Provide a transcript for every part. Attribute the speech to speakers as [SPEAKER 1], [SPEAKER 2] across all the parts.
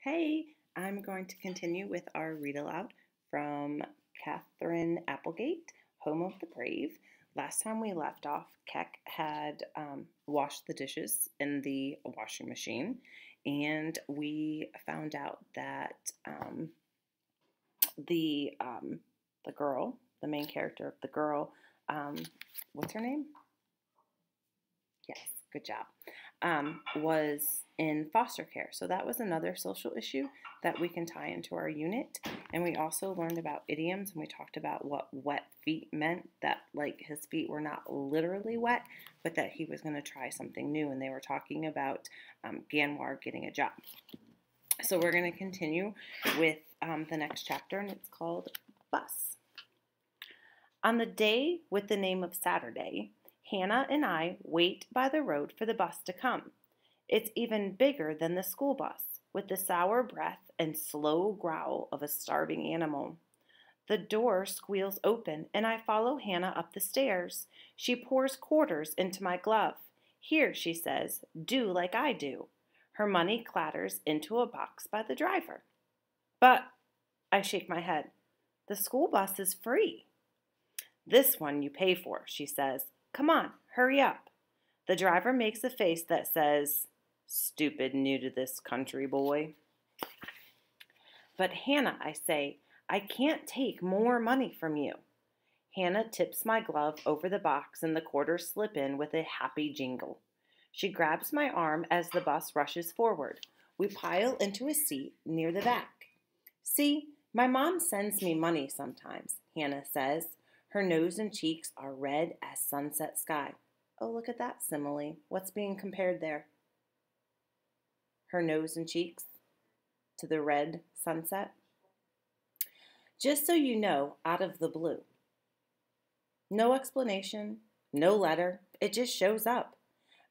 [SPEAKER 1] Hey, I'm going to continue with our read aloud from Catherine Applegate, Home of the Brave. Last time we left off, Keck had washed the dishes in the washing machine, and we found out that the girl, the main character of the girl, um, what's her name? Yes, good job. Was in foster care. So that was another social issue that we can tie into our unit. And we also learned about idioms and we talked about what wet feet meant, that like his feet were not literally wet, but that he was going to try something new. And they were talking about Ganwar getting a job. So we're going to continue with the next chapter, and it's called Bus. On the day with the name of Saturday, Hannah and I wait by the road for the bus to come. It's even bigger than the school bus, with the sour breath and slow growl of a starving animal. The door squeals open, and I follow Hannah up the stairs. She pours quarters into my glove. Here, she says, do like I do. Her money clatters into a box by the driver. But, I shake my head, the school bus is free. This one you pay for, she says. Come on, hurry up. The driver makes a face that says, stupid new to this country boy. But Hannah, I say, I can't take more money from you. Hannah tips my glove over the box and the quarters slip in with a happy jingle. She grabs my arm as the bus rushes forward. We pile into a seat near the back. See, my mom sends me money sometimes, Hannah says. Her nose and cheeks are red as sunset sky. Oh, look at that simile. What's being compared there? Her nose and cheeks to the red sunset? Just so you know, out of the blue. No explanation, no letter. It just shows up.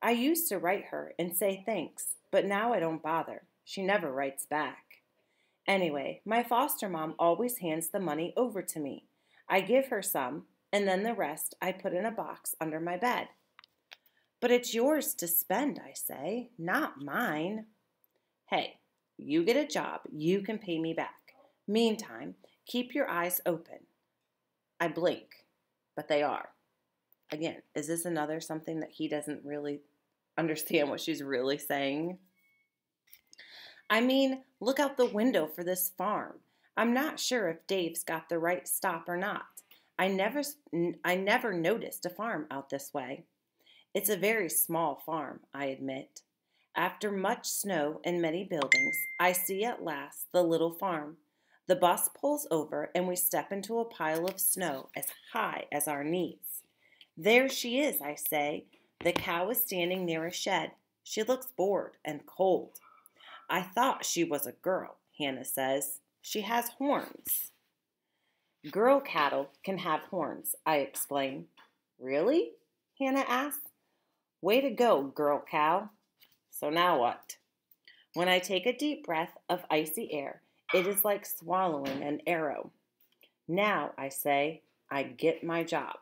[SPEAKER 1] I used to write her and say thanks, but now I don't bother. She never writes back. Anyway, my foster mom always hands the money over to me. I give her some, and then the rest I put in a box under my bed. But it's yours to spend, I say, not mine. Hey, you get a job, you can pay me back. Meantime, keep your eyes open. I blink, but they are. Again, is this another something that he doesn't really understand what she's really saying? I mean, look out the window for this farm. I'm not sure if Dave's got the right stop or not. I never noticed a farm out this way. It's a very small farm, I admit. After much snow and many buildings, I see at last the little farm. The bus pulls over and we step into a pile of snow as high as our knees. There she is, I say. The cow is standing near a shed. She looks bored and cold. I thought she was a girl, Hannah says. She has horns. Girl cattle can have horns, I explain. Really? Hannah asks. Way to go, girl cow. So now what? When I take a deep breath of icy air, it is like swallowing an arrow. Now, I say, I get my job.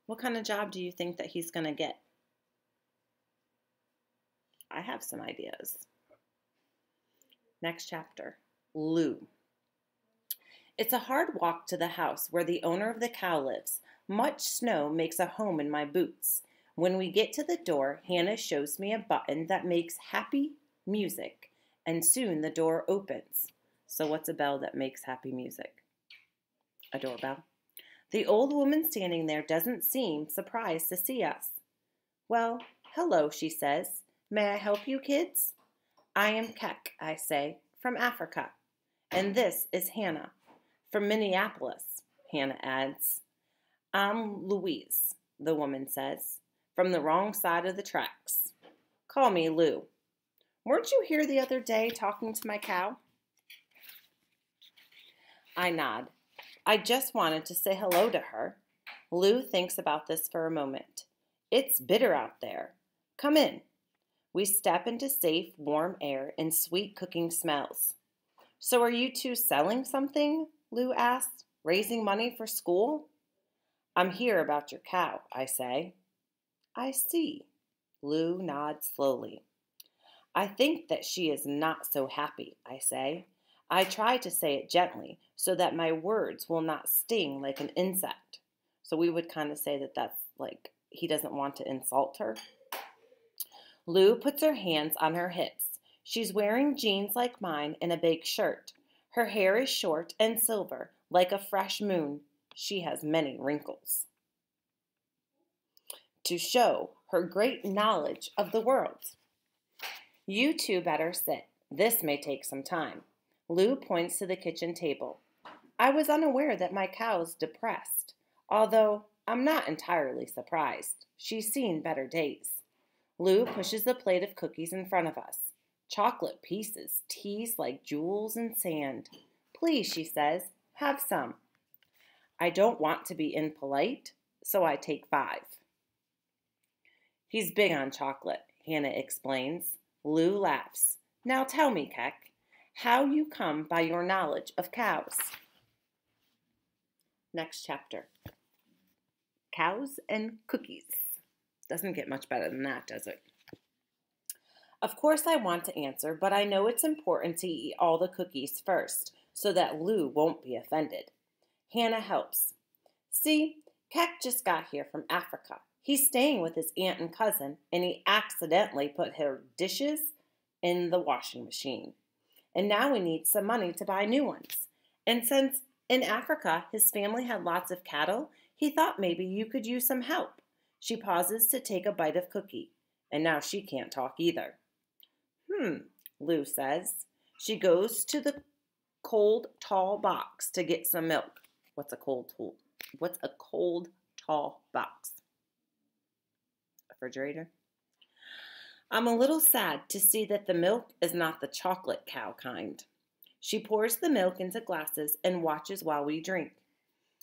[SPEAKER 1] What kind of job do you think that he's going to get? I have some ideas. Next chapter, Lou. It's a hard walk to the house where the owner of the cow lives. Much snow makes a home in my boots. When we get to the door, Hannah shows me a button that makes happy music, and soon the door opens. So what's a bell that makes happy music? A doorbell. The old woman standing there doesn't seem surprised to see us. Well, hello, she says. May I help you, kids? I am Keck, I say, from Africa. And this is Hannah, from Minneapolis, Hannah adds. I'm Louise, the woman says, from the wrong side of the tracks. Call me Lou. Weren't you here the other day talking to my cow? I nod. I just wanted to say hello to her. Lou thinks about this for a moment. It's bitter out there. Come in. We step into safe, warm air and sweet cooking smells. So are you two selling something? Lou asked. Raising money for school? I'm here about your cow, I say. I see. Lou nods slowly. I think that she is not so happy, I say. I try to say it gently so that my words will not sting like an insect. So we would kind of say that that's like he doesn't want to insult her. Lou puts her hands on her hips. She's wearing jeans like mine and a big shirt. Her hair is short and silver, like a fresh moon. She has many wrinkles to show her great knowledge of the world. You two better sit. This may take some time. Lou points to the kitchen table. I was unaware that my cow's depressed, although I'm not entirely surprised. She's seen better days. Lou pushes a plate of cookies in front of us. Chocolate pieces, teased like jewels in sand. Please, she says, have some. I don't want to be impolite, so I take 5. He's big on chocolate, Hannah explains. Lou laughs. Now tell me, Keck, how you come by your knowledge of cows. Next chapter. Cows and cookies. Doesn't get much better than that, does it? Of course I want to answer, but I know it's important to eat all the cookies first, so that Lou won't be offended. Hannah helps. See, Keck just got here from Africa. He's staying with his aunt and cousin, and he accidentally put her dishes in the washing machine. And now we need some money to buy new ones. And since in Africa his family had lots of cattle, he thought maybe you could use some help. She pauses to take a bite of cookie, and now she can't talk either. Lou says. She goes to the cold, tall box to get some milk. What's a cold, tall box? Refrigerator? I'm a little sad to see that the milk is not the chocolate cow kind. She pours the milk into glasses and watches while we drink.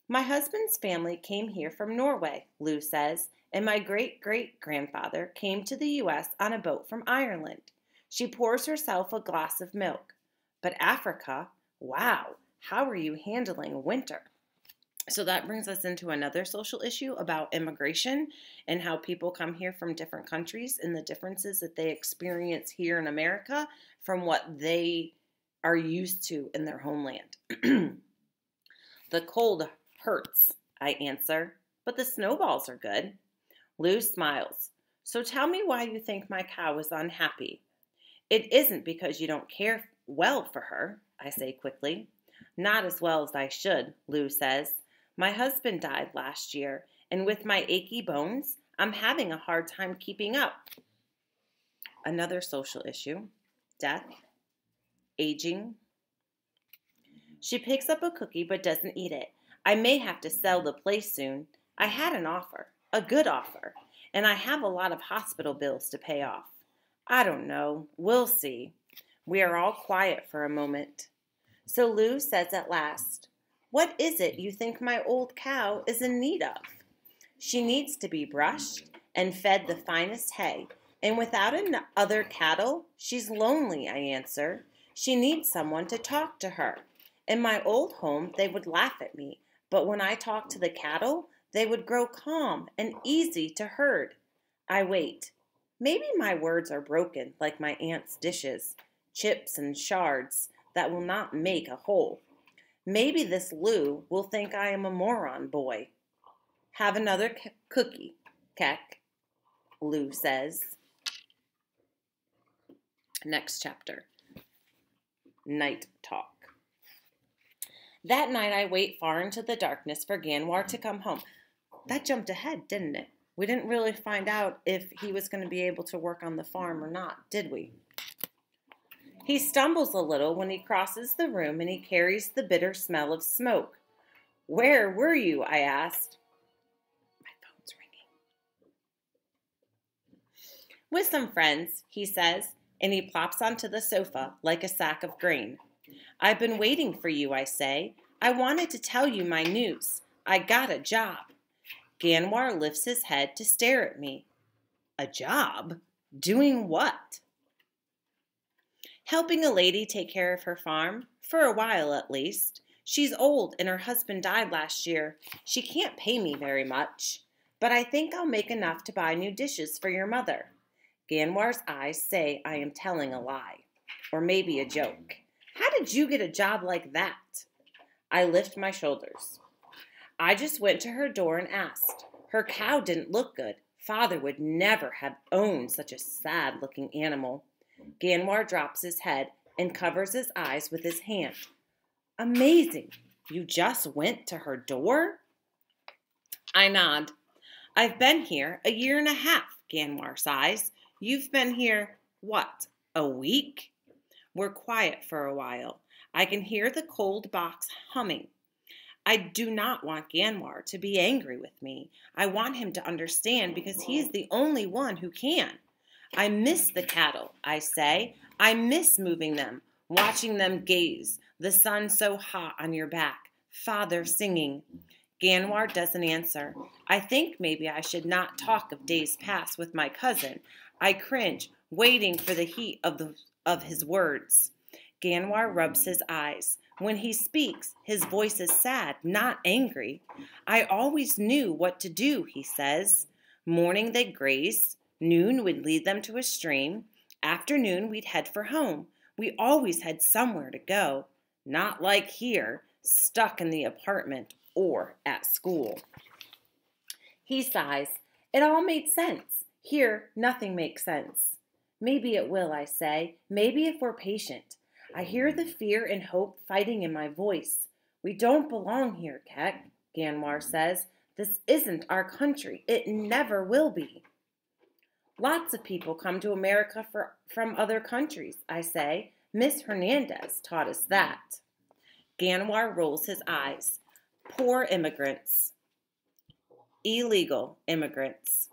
[SPEAKER 1] My husband's family came here from Norway, Lou says, and my great-great-grandfather came to the U.S. on a boat from Ireland. She pours herself a glass of milk. But Africa, wow, how are you handling winter? So that brings us into another social issue about immigration and how people come here from different countries and the differences that they experience here in America from what they are used to in their homeland. The cold hurts, I answer, but the snowballs are good. Lou smiles. So tell me why you think my cow is unhappy. It isn't because you don't care well for her, I say quickly. Not as well as I should, Lou says. My husband died last year, and with my achy bones, I'm having a hard time keeping up. Another social issue, death, aging. She picks up a cookie but doesn't eat it. I may have to sell the place soon. I had an offer, a good offer, and I have a lot of hospital bills to pay off. I don't know. We'll see. We are all quiet for a moment. So Lou says at last, what is it you think my old cow is in need of? She needs to be brushed and fed the finest hay, and without other cattle, she's lonely, I answer. She needs someone to talk to her. In my old home, they would laugh at me, but when I talked to the cattle, they would grow calm and easy to herd. I wait. Maybe my words are broken like my aunt's dishes, chips and shards that will not make a whole. Maybe this Lou will think I am a moron boy. Have another cookie, Keck, Lou says. Next chapter. Night talk. That night I wait far into the darkness for Ganwar to come home. That jumped ahead, didn't it? We didn't really find out if he was going to be able to work on the farm or not, did we? He stumbles a little when he crosses the room and he carries the bitter smell of smoke. Where were you? I asked. My phone's ringing. With some friends, he says, and he plops onto the sofa like a sack of grain. I've been waiting for you, I say. I wanted to tell you my news. I got a job. Ganwar lifts his head to stare at me. A job? Doing what? Helping a lady take care of her farm, for a while at least. She's old and her husband died last year. She can't pay me very much, but I think I'll make enough to buy new dishes for your mother. Ganwar's eyes say I am telling a lie, or maybe a joke. How did you get a job like that? I lift my shoulders. I just went to her door and asked. Her cow didn't look good. Father would never have owned such a sad-looking animal. Ganwar drops his head and covers his eyes with his hand. Amazing. You just went to her door? I nod. I've been here a year and a half, Ganwar sighs. You've been here, what, a week? We're quiet for a while. I can hear the cold box humming. I do not want Ganwar to be angry with me. I want him to understand because he's the only one who can. I miss the cattle, I say. I miss moving them, watching them gaze, the sun so hot on your back, father singing. Ganwar doesn't answer. I think maybe I should not talk of days past with my cousin. I cringe, waiting for the heat of his words. Ganwar rubs his eyes. When he speaks, his voice is sad, not angry. I always knew what to do, he says. Morning they'd graze. Noon would lead them to a stream. Afternoon we'd head for home. We always had somewhere to go. Not like here, stuck in the apartment or at school. He sighs. It all made sense. Here, nothing makes sense. Maybe it will, I say. Maybe if we're patient. I hear the fear and hope fighting in my voice. We don't belong here, Keck, Ganwar says. This isn't our country. It never will be. Lots of people come to America from other countries, I say. Miss Hernandez taught us that. Ganwar rolls his eyes. Poor immigrants. Illegal immigrants.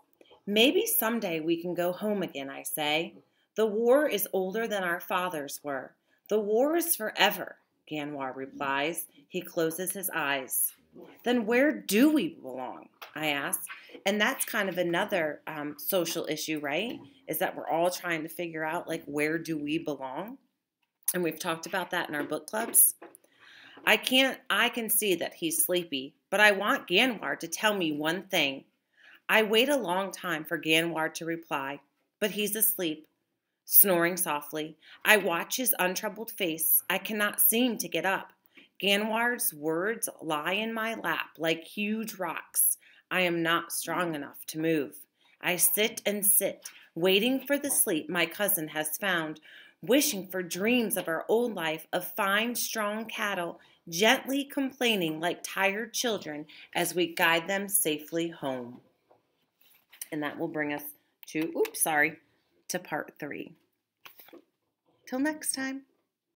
[SPEAKER 1] Maybe someday we can go home again, I say. The war is older than our fathers were. The war is forever, Ganwar replies. He closes his eyes. Then where do we belong? I ask. And that's kind of another social issue, right? Is that we're all trying to figure out, like, where do we belong? And we've talked about that in our book clubs. I can see that he's sleepy, but I want Ganwar to tell me one thing. I wait a long time for Ganwar to reply, but he's asleep. Snoring softly, I watch his untroubled face. I cannot seem to get up. Ganwar's words lie in my lap like huge rocks. I am not strong enough to move. I sit and sit, waiting for the sleep my cousin has found, wishing for dreams of our old life of fine, strong cattle, gently complaining like tired children as we guide them safely home. And that will bring us to, to part 3. Till next time.